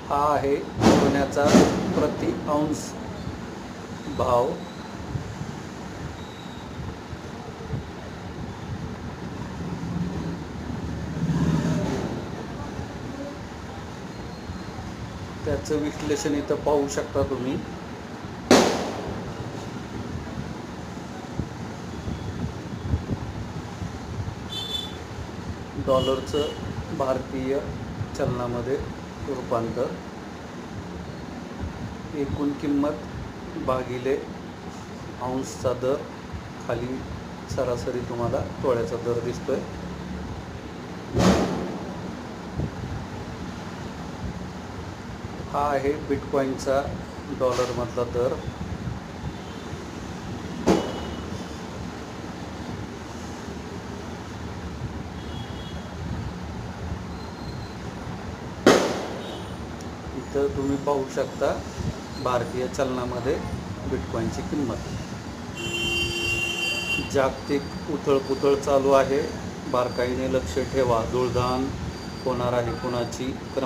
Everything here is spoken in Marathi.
हा आहे सोन्याचा प्रति औंस भाव. त्याचं विश्लेषण इथं पाहू शकता तुम्ही. डॉलरचं भारतीय चलनामध्ये रूपांतर, एकूण किंमत भागिले औंसचा दर, खाली सरासरी तुम्हाला तोळ्याचा दर दिसतोय. हा आहे बिटकॉईनचा डॉलरमधला दर. इथं तुम्ही पाहू शकता भारतीय चलनामध्ये बिटकॉईनची किंमत. जागतिक उथळपुथळ चालू आहे, बारकाईने लक्ष ठेवा. धुळदाण होणार आहे कुणाची